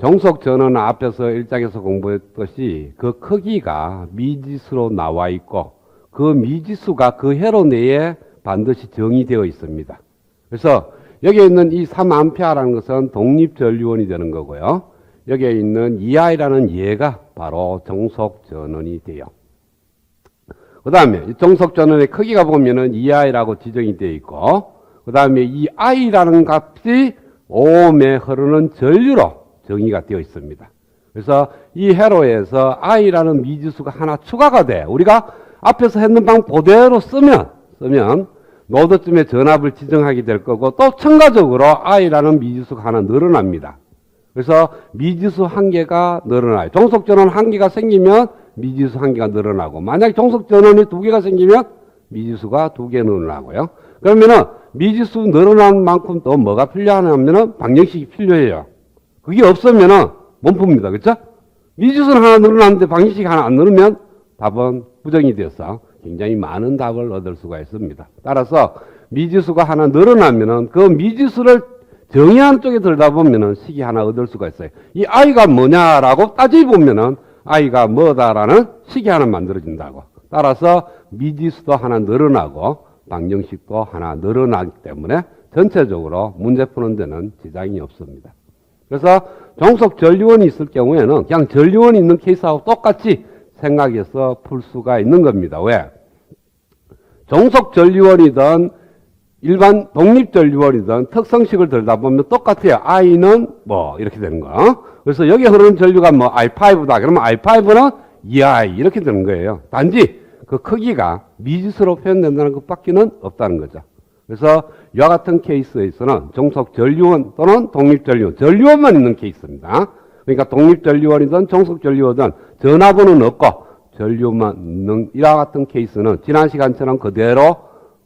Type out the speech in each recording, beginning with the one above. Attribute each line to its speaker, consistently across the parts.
Speaker 1: 종속 전원은 앞에서 1장에서 공부했듯이 그 크기가 미지수로 나와 있고 그 미지수가 그 회로 내에 반드시 정의되어 있습니다. 그래서 여기에 있는 이 3A라는 것은 독립전류원이 되는 거고요. 여기에 있는 2I라는 얘가 바로 종속전원이 돼요. 그 다음에 종속전원의 크기가 보면은 2I라고 지정이 되어 있고, 그 다음에 이 I라는 값이 오음에 흐르는 전류로 정의가 되어 있습니다. 그래서 이 회로에서 I라는 미지수가 하나 추가가 돼. 우리가 앞에서 했는 방 그대로 쓰면 노드쯤에 전압을 지정하게 될 거고, 또 첨가적으로 I라는 미지수가 하나 늘어납니다. 그래서 미지수 한 개가 늘어나요. 종속전원 한 개가 생기면 미지수 한 개가 늘어나고, 만약에 종속전원이 두 개가 생기면 미지수가 두 개 늘어나고요. 그러면은 미지수 늘어난 만큼 또 뭐가 필요하냐면은 방정식이 필요해요. 그게 없으면은 못 풉니다. 그렇죠? 미지수는 하나 늘어났는데 방정식이 하나 안 늘으면 답은 부정이 되어서 굉장히 많은 답을 얻을 수가 있습니다. 따라서 미지수가 하나 늘어나면은 그 미지수를 정의한 쪽에 들다 보면은 식이 하나 얻을 수가 있어요. 이 I가 뭐냐라고 따져보면은 I가 뭐다라는 식이 하나 만들어진다고. 따라서 미지수도 하나 늘어나고 방정식도 하나 늘어나기 때문에 전체적으로 문제 푸는 데는 지장이 없습니다. 그래서 종속 전류원이 있을 경우에는 그냥 전류원이 있는 케이스하고 똑같이 생각해서 풀 수가 있는 겁니다. 왜? 종속 전류원이든 일반 독립 전류원이든 특성식을 들다 보면 똑같아요. I는 뭐 이렇게 되는 거. 그래서 여기 흐르는 전류가 뭐 I5다. 그러면 I5는 2I 이렇게 되는 거예요. 단지 그 크기가 미지수로 표현된다는 것밖에는 없다는 거죠. 그래서 이와 같은 케이스에서는 종속 전류원 또는 독립 전류원, 전류원만 있는 케이스입니다. 그러니까 독립 전류원이든 종속 전류원이든 전압은 없고 전류만 있는 이와 같은 케이스는 지난 시간처럼 그대로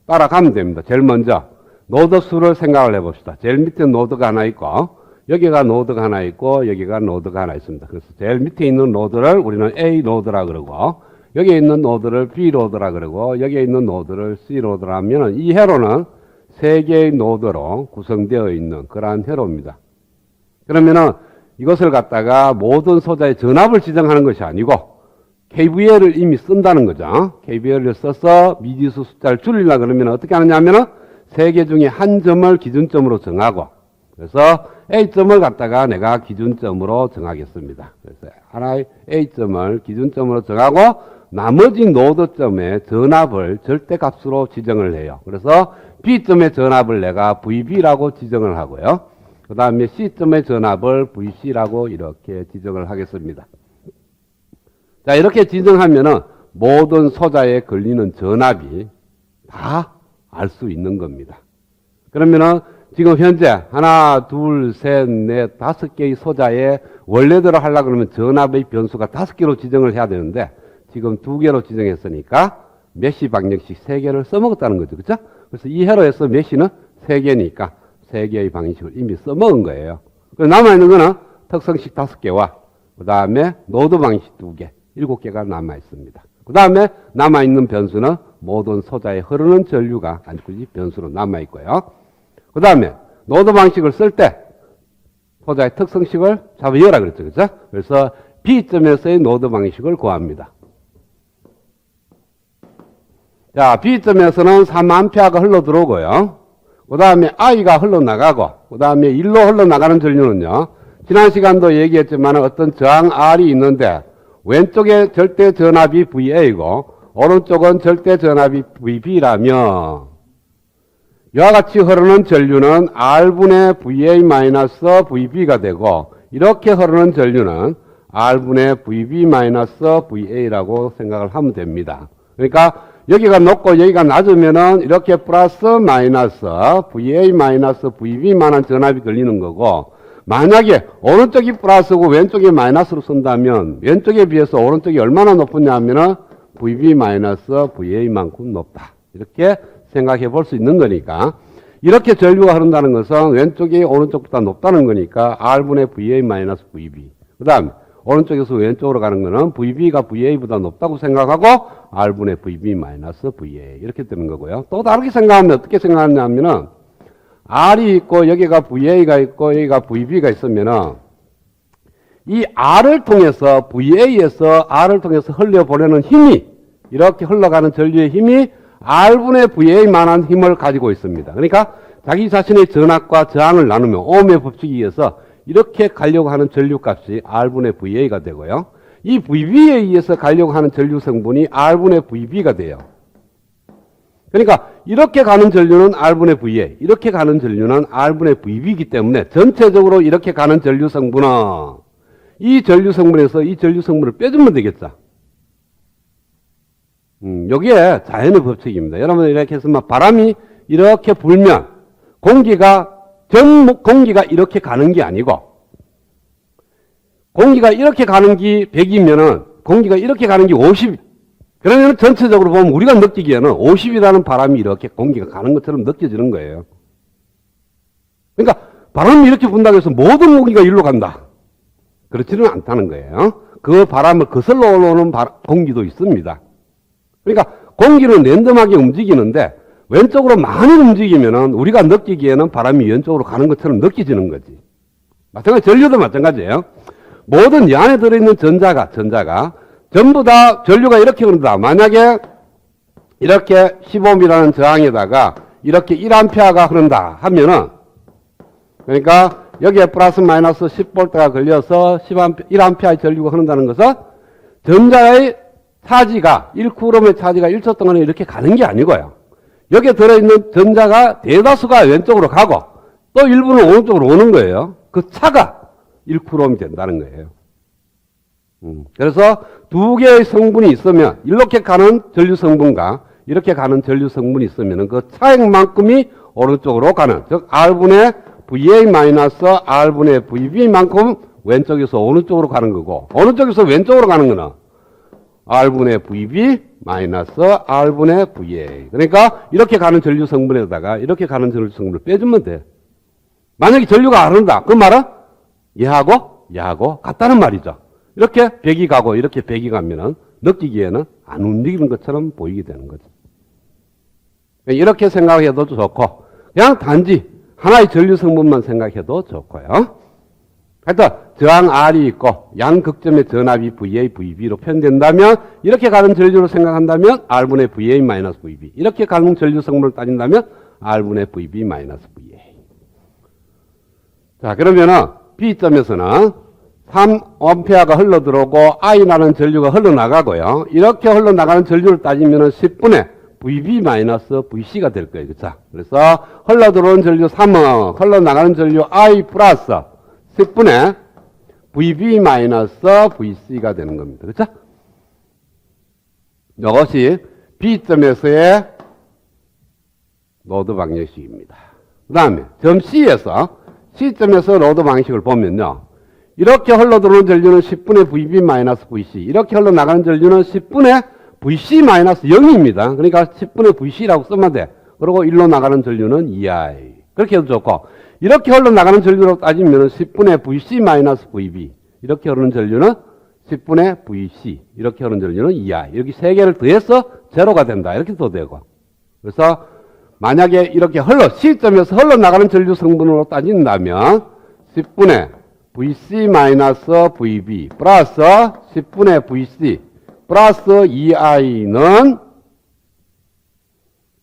Speaker 1: 따라가면 됩니다. 제일 먼저 노드 수를 생각을 해봅시다. 제일 밑에 노드가 하나 있고 여기가 노드가 하나 있고 여기가 노드가 하나 있습니다. 그래서 제일 밑에 있는 노드를 우리는 A 노드라 그러고 여기에 있는 노드를 B 노드라 그러고 여기에 있는 노드를 C 노드라 하면 이 회로는 세 개의 노드로 구성되어 있는 그러한 회로입니다. 그러면은 이것을 갖다가 모든 소자의 전압을 지정하는 것이 아니고 KVL을 이미 쓴다는 거죠. KVL을 써서 미지수 숫자를 줄이려고 그러면 어떻게 하느냐 하면은 세 개 중에 한 점을 기준점으로 정하고 그래서 A점을 갖다가 내가 기준점으로 정하겠습니다. 그래서 하나의 A점을 기준점으로 정하고 나머지 노드점의 전압을 절대값으로 지정을 해요. 그래서 B점의 전압을 내가 VB라고 지정을 하고요. 그 다음에 C점의 전압을 VC라고 이렇게 지정을 하겠습니다. 자, 이렇게 지정하면은 모든 소자에 걸리는 전압이 다 알 수 있는 겁니다. 그러면은 지금 현재 하나, 둘, 셋, 넷, 다섯 개의 소자에 원래대로 하려고 그러면 전압의 변수가 5개로 지정을 해야 되는데 지금 2개로 지정했으니까 메시 방정식 3개를 써먹었다는 거죠. 그렇죠? 그래서 이 회로에서 메시는 3개니까 3개의 방정식을 이미 써먹은 거예요. 남아있는 거는 특성식 5개와 그 다음에 노드 방정식 2개, 7개가 남아있습니다. 그 다음에 남아있는 변수는 모든 소자에 흐르는 전류가 아직까지 변수로 남아있고요. 그 다음에 노드 방식을 쓸 때 소자의 특성식을 잡아여라 그랬죠. 그렇죠? 그래서 B점에서의 노드 방식을 구합니다. 자, B점에서는 3A가 흘러 들어오고요. 그 다음에 I가 흘러나가고, 그 다음에 1로 흘러나가는 전류는요, 지난 시간도 얘기했지만 어떤 저항 R이 있는데, 왼쪽에 절대 전압이 VA이고, 오른쪽은 절대 전압이 VB라면, 이와 같이 흐르는 전류는 R분의 VA-VB가 되고, 이렇게 흐르는 전류는 R분의 VB-VA라고 생각을 하면 됩니다. 그러니까, 여기가 높고 여기가 낮으면은 이렇게 플러스 마이너스 VA 마이너스 VB만한 전압이 걸리는 거고 만약에 오른쪽이 플러스고 왼쪽이 마이너스로 쓴다면 왼쪽에 비해서 오른쪽이 얼마나 높으냐 하면은 VB 마이너스 VA만큼 높다. 이렇게 생각해 볼 수 있는 거니까 이렇게 전류가 흐른다는 것은 왼쪽이 오른쪽보다 높다는 거니까 R분의 VA 마이너스 VB. 그 다음 오른쪽에서 왼쪽으로 가는 거는 VB가 VA보다 높다고 생각하고 R분의 VB 마이너스 VA 이렇게 되는 거고요. 또 다르게 생각하면 어떻게 생각하냐면은 R이 있고 여기가 VA가 있고 여기가 VB가 있으면은 이 R을 통해서 VA에서 R을 통해서 흘려보내는 힘이 이렇게 흘러가는 전류의 힘이 R분의 VA만한 힘을 가지고 있습니다. 그러니까 자기 자신의 전압과 저항을 나누면 ohm의 법칙에 의해서 이렇게 가려고 하는 전류값이 R분의 VA가 되고요. 이 VB에 의해서 가려고 하는 전류 성분이 R분의 VB가 돼요. 그러니까 이렇게 가는 전류는 R분의 VA, 이렇게 가는 전류는 R분의 VB이기 때문에 전체적으로 이렇게 가는 전류 성분은 이 전류 성분에서 이 전류 성분을 빼주면 되겠죠. 여기에 자연의 법칙입니다. 여러분 이렇게 해서 바람이 이렇게 불면 공기가 이렇게 가는 게 아니고 공기가 이렇게 가는 게 100이면은 공기가 이렇게 가는 게 50. 그러면 전체적으로 보면 우리가 느끼기에는 50이라는 바람이 이렇게 공기가 가는 것처럼 느껴지는 거예요. 그러니까 바람이 이렇게 분다고 해서 모든 공기가 일로 간다. 그렇지는 않다는 거예요. 그 바람을 거슬러 올라오는 공기도 있습니다. 그러니까 공기는 랜덤하게 움직이는데 왼쪽으로 많이 움직이면은 우리가 느끼기에는 바람이 왼쪽으로 가는 것처럼 느껴지는 거지. 마찬가지 전류도 마찬가지예요. 모든 이 안에 들어있는 전자가 전부 다 전류가 이렇게 흐른다. 만약에 이렇게 10ohm이라는 저항에다가 이렇게 1A가 흐른다 하면은 그러니까 여기에 플러스 마이너스 10V가 걸려서 1A의 전류가 흐른다는 것은 전자의 차지가 1쿠럼의 차지가 1초 동안에 이렇게 가는 게 아니고요. 여기에 들어있는 전자가 대다수가 왼쪽으로 가고 또 일부는 오른쪽으로 오는 거예요. 그 차가 1쿠럼이 된다는 거예요. 그래서 두 개의 성분이 있으면 이렇게 가는 전류 성분과 이렇게 가는 전류 성분이 있으면 그 차액만큼이 오른쪽으로 가는 즉 R분의 VA-R분의 VB만큼 왼쪽에서 오른쪽으로 가는 거고 어느 쪽에서 왼쪽으로 가는 거는 R분의 VB R분의 VA. 그러니까 이렇게 가는 전류 성분에다가 이렇게 가는 전류 성분을 빼주면 돼. 만약에 전류가 안 흐른다. 그 말은 얘하고 같다는 말이죠. 이렇게 100이 가고 이렇게 100이 가면은 느끼기에는 안 움직이는 것처럼 보이게 되는 거죠. 이렇게 생각해도 좋고 그냥 단지 하나의 전류 성분만 생각해도 좋고요. 하여튼 저항 R이 있고 양극점의 전압이 VA, VB로 표현된다면 이렇게 가는 전류로 생각한다면 R분의 VA-VB 이렇게 가는 전류 성분을 따진다면 R분의 VB-VA. 자 그러면은 B점에서는 3A가 흘러들어오고 I라는 전류가 흘러나가고요. 이렇게 흘러나가는 전류를 따지면은 10분의 VB-VC가 될 거예요. 그쵸? 그래서 흘러들어오는 전류 3은 흘러나가는 전류 I 플러스 10분의 VB-VC가 되는 겁니다. 그쵸? 이것이 B점에서의 로드 방정식입니다. 그 다음에 점 C점에서 로드 방식을 보면요. 이렇게 흘러들어오는 전류는 10분의 VB-VC 이렇게 흘러나가는 전류는 10분의 VC-0입니다. 그러니까 10분의 VC라고 쓰면 돼. 그리고 일로 나가는 전류는 EI. 그렇게 해도 좋고 이렇게 흘러나가는 전류로 따지면 10분의 VC-VB 이렇게 흐르는 전류는 10분의 VC 이렇게 흐르는 전류는 EI. 여기 세 개를 더해서 제로가 된다. 이렇게 도 되고 그래서 만약에 이렇게 C점에서 흘러나가는 전류 성분으로 따진다면 10분의 VC-VB 플러스 10분의 VC 플러스 EI는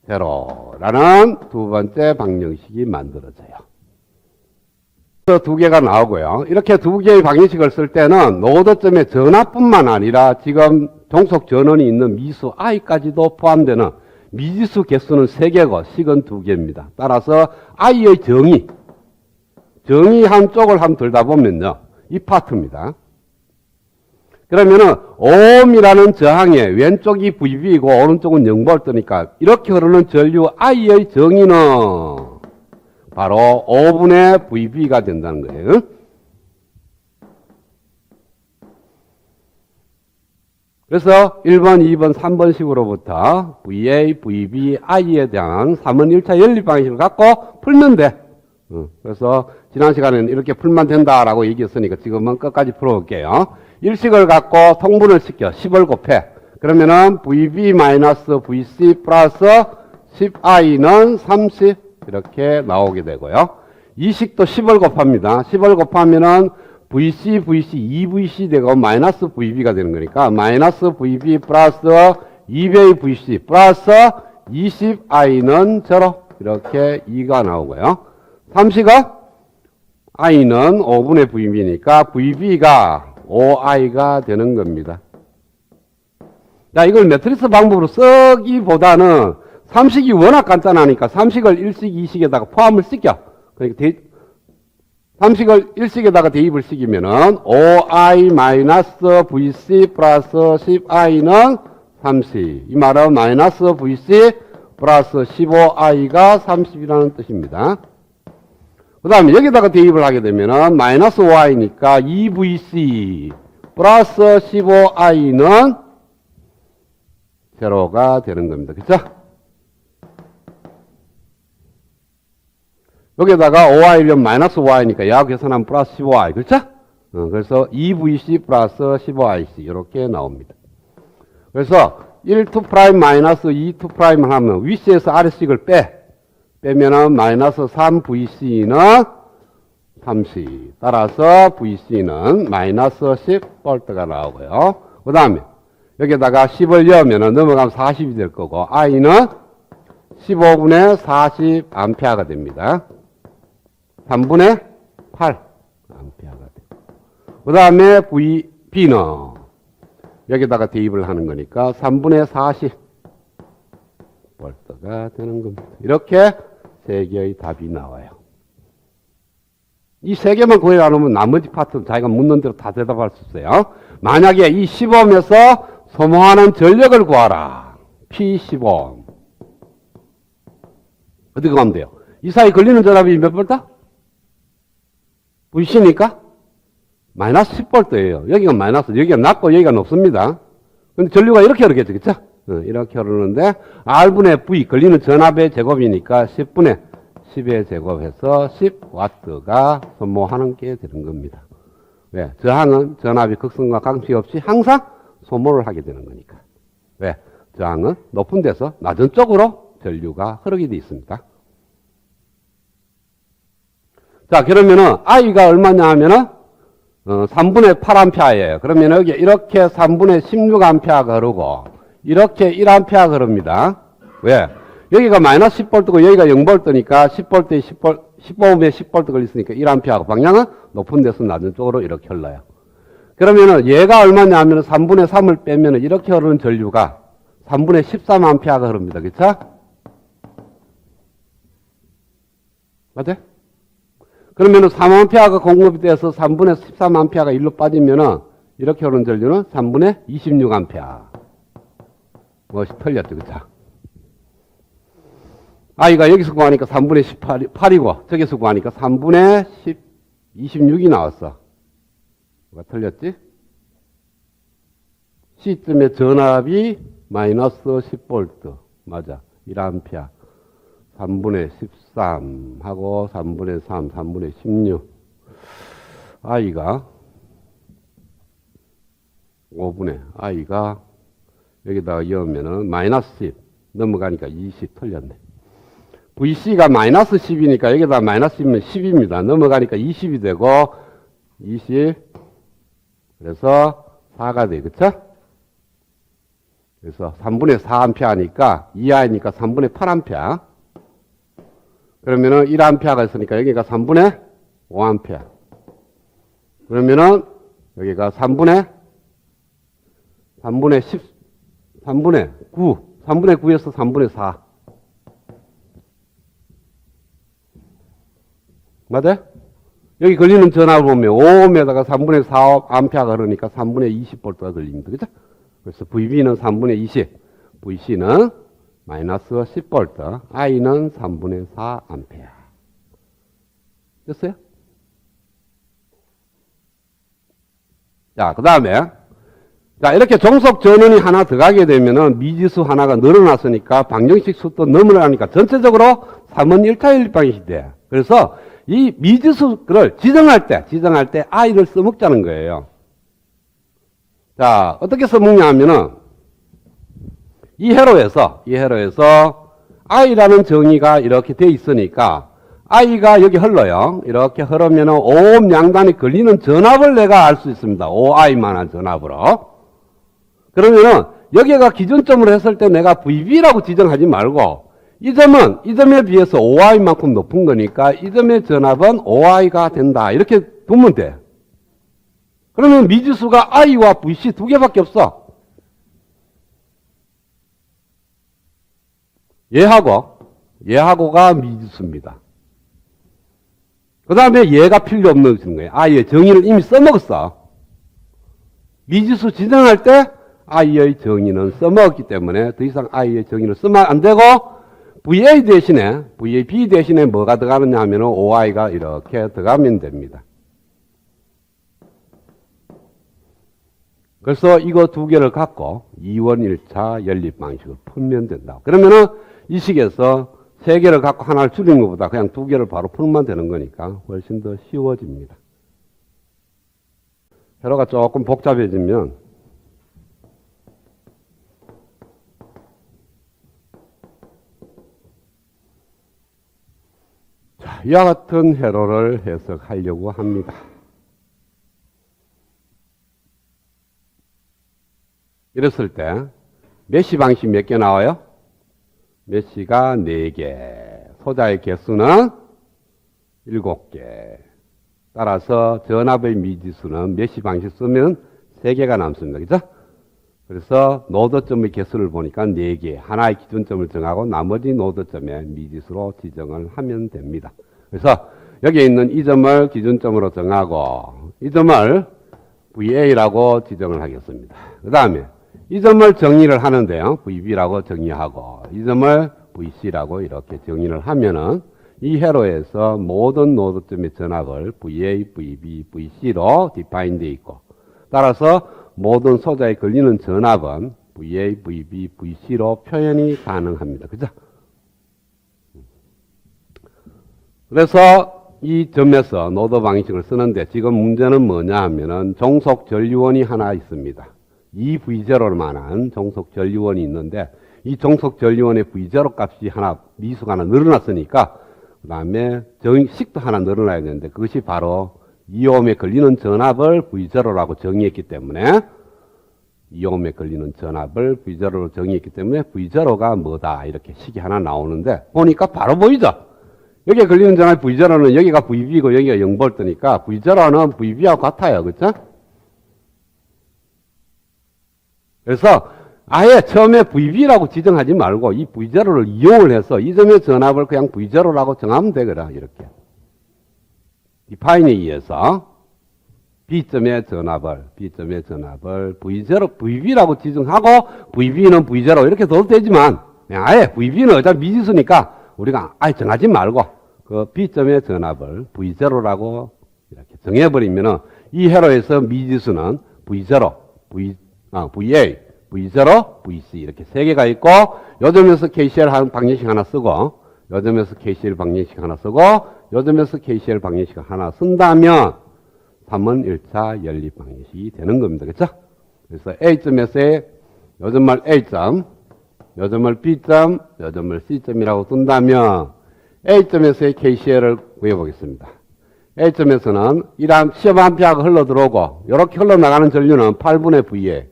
Speaker 1: 제로라는 두 번째 방정식이 만들어져요. 그래서 두 개가 나오고요. 이렇게 두 개의 방정식을 쓸 때는 노드점의 전압뿐만 아니라 지금 종속 전원이 있는 미수 I까지도 포함되는 미지수 개수는 3개고 식은 2개입니다. 따라서 I의 정의 한쪽을 한번 들다 보면요. 이 파트입니다. 그러면은 ohm이라는 저항에 왼쪽이 VB이고 오른쪽은 0V니까 이렇게 흐르는 전류 I의 정의는 바로 5분의 VB가 된다는 거예요. 그래서 1번, 2번, 3번식으로부터 VA, VB, I에 대한 3원 1차 연립 방식을 갖고 풀면 돼. 그래서 지난 시간에는 이렇게 풀면 된다라고 얘기했으니까 지금은 끝까지 풀어볼게요. 일식을 갖고 통분을 시켜 10을 곱해. 그러면은 VB-VC 플러스 10I는 30 이렇게 나오게 되고요. 이식도 10을 곱합니다. 10을 곱하면은 VC, VC, 2VC 되고 마이너스 VB가 되는 거니까 마이너스 VB 플러스 2배의 VC 플러스 20i는 제로 이렇게 2가 나오고요. 3식은 i는 5분의 VB니까 VB가 5i가 되는 겁니다. 자, 이걸 매트리스 방법으로 쓰기보다는 3식이 워낙 간단하니까 3식을 1식, 2식에다가 포함을 시켜. 그러니까 3식을 1식에다가 대입을 시키면은 5i 마이너스 VC 플러스 10i는 3식. 이 말은 마이너스 VC 플러스 15i가 30이라는 뜻입니다. 그 다음에 여기다가 대입을 하게 되면은 마이너스 5i니까 2VC 플러스 15i는 제로가 되는 겁니다. 그쵸? 여기다가 5i면 마이너스 5i니까 약 계산하면 플러스 15i. 그렇죠? 그래서 2VC 플러스 15ic 이렇게 나옵니다. 그래서 1,2' 마이너스 2,2'을 하면 위C에서 아래식을 빼면은 마이너스 3VC는 3C. 따라서 VC는 마이너스 10V가 나오고요. 그 다음에 여기다가 10을 넣으면 넘어가면 40이 될 거고 I는 15분의 40A가 됩니다. 3분의 8A가 되고 그 다음에 B는 여기다가 대입을 하는 거니까 3분의 40V가 되는 겁니다. 이렇게 세 개의 답이 나와요. 이 세 개만 구해라 놓으면 나머지 파트는 자기가 묻는 대로 다 대답할 수 있어요. 만약에 이 15홈에서 소모하는 전력을 구하라. P15. 어떻게 가면 돼요? 이 사이 걸리는 전압이 몇 볼트? VC니까 마이너스 10볼트예요. 여기가 마이너스, 여기가 낮고 여기가 높습니다. 근데 전류가 이렇게 흐르겠죠. 그쵸? 이렇게 흐르는데 R분의 V 걸리는 전압의 제곱이니까 10분의 10의 제곱해서 10W가 소모하는 게 되는 겁니다. 왜? 저항은 전압이 극성과 강시 없이 항상 소모를 하게 되는 거니까. 왜? 저항은 높은 데서 낮은 쪽으로 전류가 흐르게 되어 있습니다. 자, 그러면은 I가 얼마냐 하면은 3분의 8A예요. 그러면 여기 이렇게 3분의 16A가 흐르고 이렇게 1A 흐릅니다. 왜? 여기가 마이너스 10V고 여기가 0V니까 10V에 15홈에 10V 걸렸으니까 1A고 방향은 높은 데서 낮은 쪽으로 이렇게 흘러요. 그러면은 얘가 얼마냐 하면 3분의 3을 빼면은 이렇게 흐르는 전류가 3분의 13A가 흐릅니다. 그쵸? 맞아요? 그러면은 3A가 공급이 돼서 3분의 13A가 일로 빠지면은 이렇게 흐르는 전류는 3분의 26A. 무엇이 틀렸죠, 그쵸? I가 여기서 구하니까 3분의 18이고, 저기서 구하니까 3분의 26이 나왔어. 뭐가 틀렸지? C점의 전압이 마이너스 10V. 맞아. 1A. 3분의 13 하고 3분의 3, 3분의 16. I가 5분의 I가 여기다가 넣으면은 마이너스 10 넘어가니까 20 틀렸네. VC가 마이너스 10이니까 여기다 마이너스 10이면 10입니다. 넘어가니까 20이 되고 20 그래서 4가 돼. 그쵸? 그래서 3분의 4A니까 2A니까 3분의 8A. 그러면은 1A가 있으니까 여기가 3분의 5A. 그러면은 여기가 3분의 10, 3분의 9. 3분의 9에서 3분의 4. 맞아요? 여기 걸리는 전압을 보면 5옴에다가 3분의 4A가 흐르니까 3분의 20V가 걸립니다. 그죠? 그래서 VB는 3분의 20, VC는 마이너스 10V, I는 3분의 4A. 됐어요? 자, 그 다음에, 자, 이렇게 종속 전원이 하나 들어가게 되면은 미지수 하나가 늘어났으니까 방정식 수도 넘어가니까 전체적으로 3은 1타 1방이 돼. 그래서 이 미지수를 지정할 때 I를 써먹자는 거예요. 자, 어떻게 써먹냐 하면은 이 회로에서 I라는 정의가 이렇게 돼 있으니까 I가 여기 흘러요. 이렇게 흐르면 오음 양단에 걸리는 전압을 내가 알 수 있습니다. OI만한 전압으로. 그러면은 여기가 기준점으로 했을 때 내가 VB라고 지정하지 말고 이 점은 이 점에 비해서 OI만큼 높은 거니까 이 점의 전압은 OI가 된다. 이렇게 두면 돼. 그러면 미지수가 I와 VC 두 개밖에 없어. 얘하고가 미지수입니다. 그 다음에 얘가 필요 없는 거예요. I의 정의를 이미 써먹었어. 미지수 지정할 때 I의 정의는 써먹었기 때문에 더 이상 I의 정의를 쓰면 안 되고 VA 대신에 VAB 대신에 뭐가 들어가느냐 하면 OI가 이렇게 들어가면 됩니다. 그래서 이거 두 개를 갖고 2원 1차 연립 방식을 풀면 된다. 그러면은 이 식에서 세 개를 갖고 하나를 줄이는 것보다 그냥 두 개를 바로 풀면 되는 거니까 훨씬 더 쉬워집니다. 회로가 조금 복잡해지면 자, 이와 같은 회로를 해석하려고 합니다. 이랬을 때 메시 방식 몇 개 나와요? 메시가 4개, 소자의 개수는 7개. 따라서 전압의 미지수는 메시 방식 쓰면 3개가 남습니다. 그죠? 그래서 노드점의 개수를 보니까 4개, 하나의 기준점을 정하고 나머지 노드점의 미지수로 지정을 하면 됩니다. 그래서 여기 있는 이 점을 기준점으로 정하고 이 점을 VA라고 지정을 하겠습니다. 그 다음에 이 점을 정의를 하는데요. VB라고 정의하고 이 점을 VC라고 이렇게 정의를 하면은 이 회로에서 모든 노드점의 전압을 VA, VB, VC로 디파인 되어 있고 따라서 모든 소자에 걸리는 전압은 VA, VB, VC로 표현이 가능합니다. 그죠? 그래서 이 점에서 노드 방식을 쓰는데 지금 문제는 뭐냐 하면은 종속 전류원이 하나 있습니다. 이 V0만한 종속 전류원이 있는데 이 종속 전류원의 V0 값이 하나 미수가 하나 늘어났으니까 그 다음에 정식도 하나 늘어나야 되는데 그것이 바로 2옴에 걸리는 전압을 V0라고 정의했기 때문에 2옴에 걸리는 전압을 V0로 정의했기 때문에 V0가 뭐다 이렇게 식이 하나 나오는데 보니까 바로 보이죠? 여기에 걸리는 전압 V0는 여기가 VB고 여기가 0V니까 V0는 VB하고 같아요. 그렇죠? 그래서 아예 처음에 VB라고 지정하지 말고 이 V0를 이용을 해서 이 점의 전압을 그냥 V0라고 정하면 되거라. 이렇게. 디파인에 의해서 B점의 전압을 V0, VB라고 지정하고 VB는 V0 이렇게 둬도 되지만 아예 VB는 어차피 미지수니까 우리가 아예 정하지 말고 그 B점의 전압을 V0라고 이렇게 정해버리면은 이 회로에서 미지수는 V0, VA, V0, VC 이렇게 세 개가 있고 요 점에서 KCL 방정식 하나 쓰고 요 점에서 KCL 방정식 하나 쓰고 요 점에서 KCL 방정식 하나 쓴다면 3은 1차 연립 방정식이 되는 겁니다. 그렇죠? 그래서 A점에서의 요 점을 A점, 요 점을 B점, 요 점을 C점이라고 둔다면 A점에서의 KCL을 구해보겠습니다. A점에서는 이러한 시험 한 피하고 흘러들어오고 이렇게 흘러나가는 전류는 8분의 VA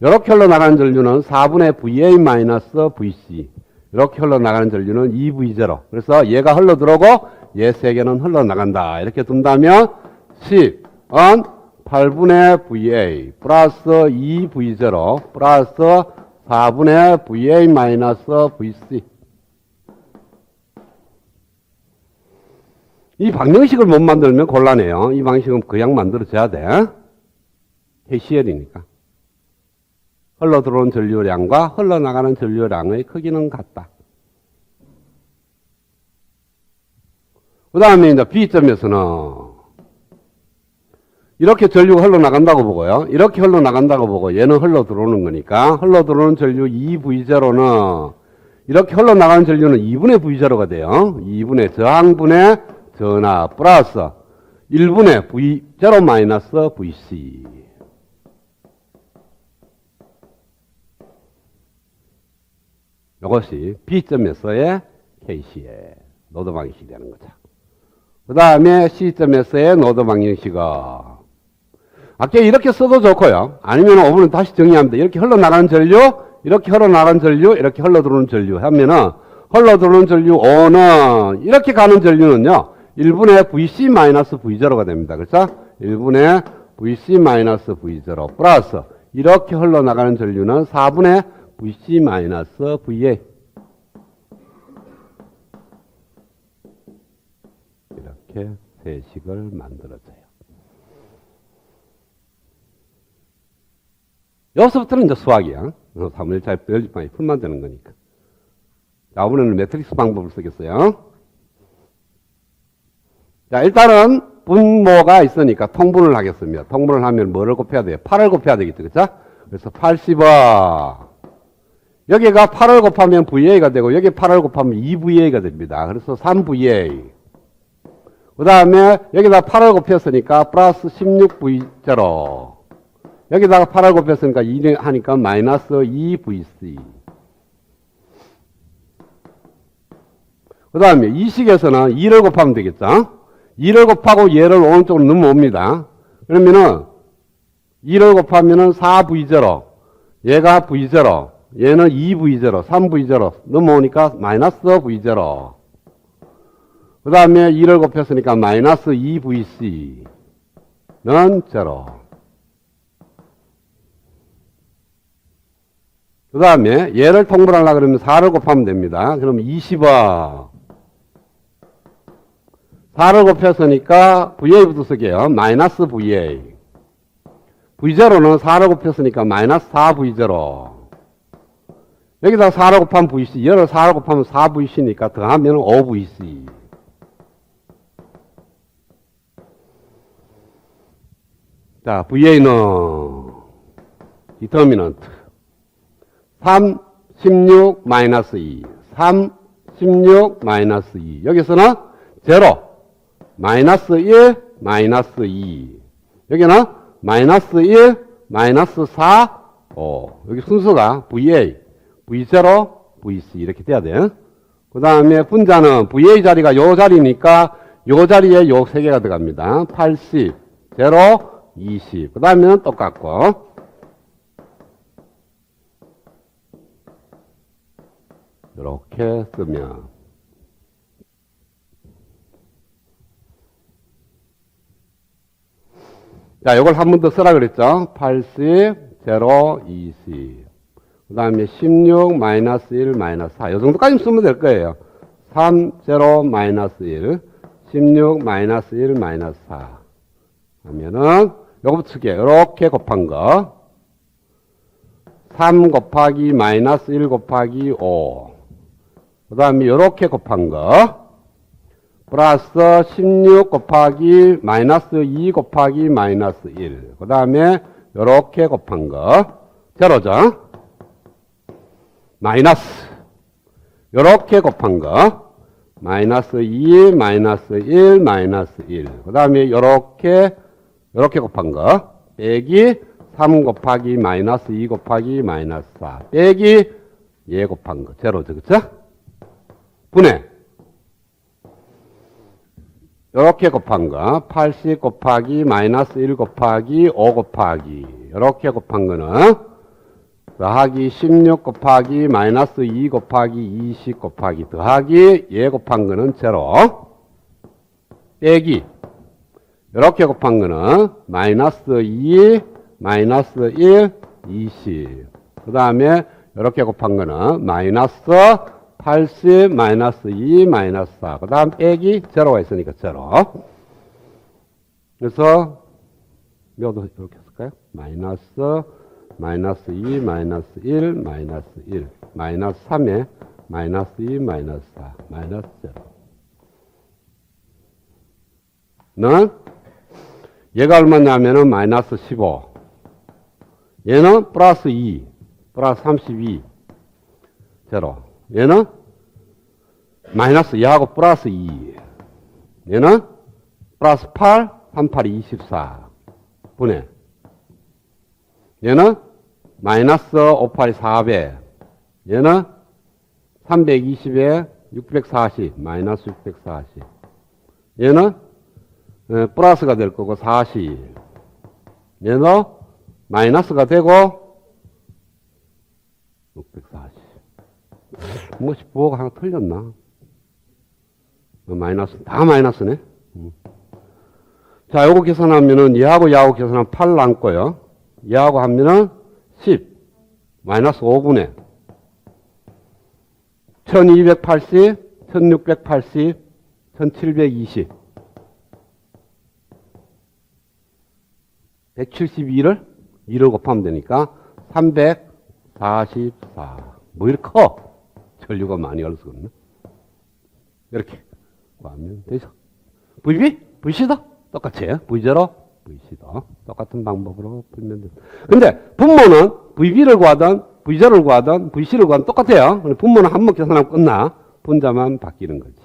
Speaker 1: 이렇게 흘러나가는 전류는 4분의 VA-VC 이렇게 흘러나가는 전류는 2V0 그래서 얘가 흘러들어오고 얘 세 개는 흘러나간다 이렇게 둔다면 10은 8분의 VA 플러스 2V0 플러스 4분의 VA-VC 이 방정식을 못 만들면 곤란해요. 이 방식은 그냥 만들어져야 돼. KCL이니까. 흘러들어오는 전류량과 흘러나가는 전류량의 크기는 같다. 그 다음에 이제 B점에서는 이렇게 전류가 흘러나간다고 보고요. 이렇게 흘러나간다고 보고 얘는 흘러들어오는 거니까 흘러들어오는 전류 2V0는 이렇게 흘러나가는 전류는 2분의 V0가 돼요. 2분의 저항분의 전압 플러스 1분의 V0 마이너스 VC 이것이 B점에서의 KC의 노드 방식이 되는 거죠. 그 다음에 C점에서의 노드 방정식은 아까 이렇게 써도 좋고요. 아니면 5분은 다시 정리합니다. 이렇게 흘러나가는 전류, 이렇게 흘러나가는 전류, 이렇게 흘러들어오는 전류 하면은 흘러들어오는 전류 O는 이렇게 가는 전류는요. 1분의 VC-V0가 됩니다. 그렇죠? 1분의 VC-V0 플러스 이렇게 흘러나가는 전류는 4분의 VC-VA 이렇게 세식을 만들어져요. 여기서부터는 이제 수학이야. 3분의 1차에 열집방이 풀만 되는 거니까. 자, 이번에는 매트릭스 방법을 쓰겠어요. 자, 일단은 분모가 있으니까 통분을 하겠습니다. 통분을 하면 뭐를 곱해야 돼요? 8을 곱해야 되겠죠. 그죠? 그래서 80은 여기가 8을 곱하면 VA가 되고 여기 8을 곱하면 2VA가 됩니다. 그래서 3VA. 그 다음에 여기다 8을 곱했으니까 플러스 16V0. 여기다가 8을 곱했으니까 2 하니까 마이너스 2VC. 그 다음에 이 식에서는 2를 곱하면 되겠죠? 2를 곱하고 얘를 오른쪽으로 넘어옵니다. 그러면은 2를 곱하면은 4V0. 얘가 V0. 얘는 2V0. 3V0. 넘어오니까 마이너스 V0. 그 다음에 2를 곱했으니까 마이너스 2VC는 0. 그 다음에 얘를 통분하려고 그러면 4를 곱하면 됩니다. 그러면 20은 4를 곱했으니까 VA부터 쓸게요. 마이너스 VA. V0는 4를 곱했으니까 마이너스 4V0. 여기다 4를 곱하면 VC. 얘를 4를 곱하면 4VC니까 더하면 5VC. 자, VA는 디터미넌트 3, 16, 마이너스 2. 3, 16, 마이너스 2. 여기서는 0, 마이너스 1, 마이너스 2. 여기는 마이너스 1, 마이너스 4, 5. 여기 순서가 VA, V0, VC 이렇게 돼야 돼요. 그 다음에 분자는 VA 자리가 요 자리니까 요 자리에 요 세 개가 들어갑니다. 80, 0, 20. 그 다음에는 똑같고. 이렇게 쓰면. 자, 요걸 한 번 더 쓰라 그랬죠? 80, 0, 20. 그 다음에 16, 마이너스 1, 마이너스 4. 요 정도까지 쓰면 될 거예요. 3, 0, 마이너스 1. 16, 마이너스 1, 마이너스 4. 하면은, 요거부터 쓸게요. 요렇게 곱한 거. 3 곱하기 마이너스 1 곱하기 5. 그 다음에 요렇게 곱한 거. 플러스 16 곱하기 마이너스 2 곱하기 마이너스 1. 그 다음에 요렇게 곱한 거. 제로죠. 마이너스. 요렇게 곱한 거. 마이너스 2, 마이너스 1, 마이너스 1. 그 다음에 요렇게 곱한 거. 빼기 3 곱하기 마이너스 2 곱하기 마이너스 4. 빼기 얘 곱한 거. 제로죠. 그쵸? 분해. 요렇게 곱한 거. 80 곱하기 마이너스 1 곱하기 5 곱하기. 요렇게 곱한 거는 더하기 16 곱하기 마이너스 2 곱하기 20 곱하기 더하기 얘 곱한 거는 제로. 빼기. 요렇게 곱한 거는 마이너스 2, 마이너스 1, 20. 그 다음에 요렇게 곱한 거는 마이너스 80, 마이너스 2, 마이너스 4. 그 다음 빼기 제로가 있으니까 제로. 그래서 묘도 이렇게 쓸까요? 마이너스 2, 마이너스 1, 마이너스 1. 마이너스 3에 마이너스 2, 마이너스 4. 마이너스 제로. 는 얘가 얼마냐면은 마이너스 15. 얘는 플러스 2. 플러스 32. 제로. 얘는 마이너스 2하고 플러스 2. 얘는 플러스 8, 38, 24. 분해. 얘는 마이너스 58, 400. 얘는 320에 640. 마이너스 640. 얘는 플러스가 될 거고 40. 얘는 마이너스가 되고 640. 뭐 15가 하나 틀렸나? 마이너스, 다 마이너스네. 자, 요거 계산하면은 얘하고 얘하고 계산하면 8 남고요. 얘하고 하면은 10 마이너스 5분의 1280, 1680, 1720 172를 2를 곱하면 되니까 344. 뭐 이렇게 커? 전류가 많이 갈 수가 없나? 이렇게 구하면 되죠. VB? VC도? 똑같이 V0, VC도 똑같은 방법으로 풀면 됩니다. 근데 분모는 VB를 구하든 V0를 구하든 VC를 구하든 똑같아요. 분모는 한 번 계산하면 끝나. 분자만 바뀌는 거지.